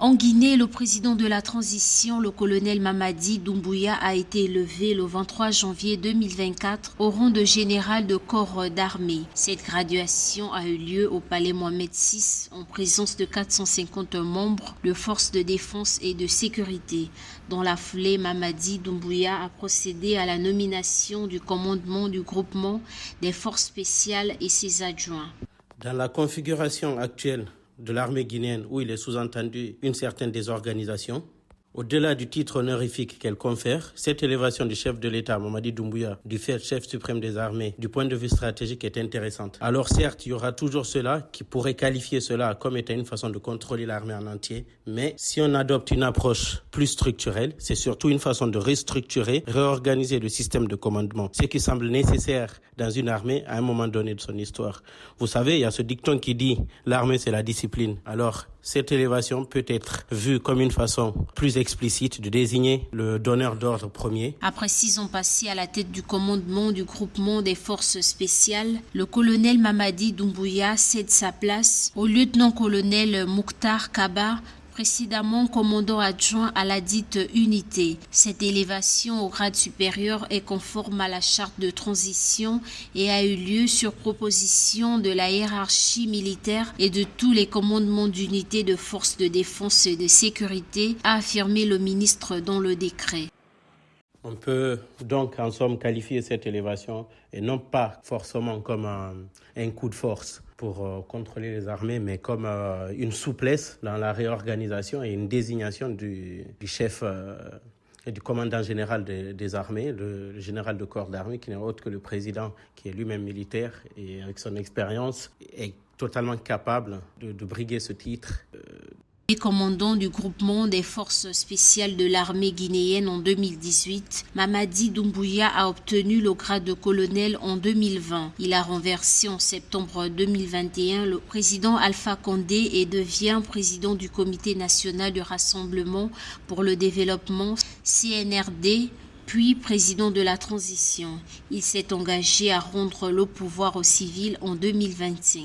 En Guinée, le président de la transition, le colonel Mamadi Doumbouya, a été élevé le 23 janvier 2024 au rang de général de corps d'armée. Cette graduation a eu lieu au palais Mohamed VI en présence de 450 membres de forces de défense et de sécurité. Dans la foulée, Mamadi Doumbouya a procédé à la nomination du commandement du groupement des forces spéciales et ses adjoints. Dans la configuration actuelle de l'armée guinéenne, où il est sous-entendu une certaine désorganisation, au-delà du titre honorifique qu'elle confère, cette élévation du chef de l'État, Mamadi Doumbouya, du fait chef suprême des armées, du point de vue stratégique, est intéressante. Alors certes, il y aura toujours cela qui pourrait qualifier cela comme étant une façon de contrôler l'armée en entier, mais si on adopte une approche plus structurelle, c'est surtout une façon de restructurer, réorganiser le système de commandement, ce qui semble nécessaire dans une armée à un moment donné de son histoire. Vous savez, il y a ce dicton qui dit « l'armée, c'est la discipline ». Alors, cette élévation peut être vue comme une façon plus explicite de désigner le donneur d'ordre premier. Après 6 ans passés à la tête du commandement du groupement des forces spéciales, le colonel Mamadi Doumbouya cède sa place au lieutenant-colonel Mouktar Kaba, précédemment commandant adjoint à la dite unité. Cette élévation au grade supérieur est conforme à la charte de transition et a eu lieu sur proposition de la hiérarchie militaire et de tous les commandements d'unités de forces de défense et de sécurité, a affirmé le ministre dans le décret. On peut donc en somme qualifier cette élévation, et non pas forcément comme un coup de force pour contrôler les armées, mais comme une souplesse dans la réorganisation et une désignation du chef et du commandant général des armées, le général de corps d'armée, qui n'est autre que le président, qui est lui-même militaire et avec son expérience est totalement capable de briguer ce titre. Commandant du groupement des forces spéciales de l'armée guinéenne en 2018, Mamadi Doumbouya a obtenu le grade de colonel en 2020. Il a renversé en septembre 2021 le président Alpha Condé et devient président du Comité national de rassemblement pour le développement CNRD, puis président de la transition. Il s'est engagé à rendre le pouvoir aux civils en 2025.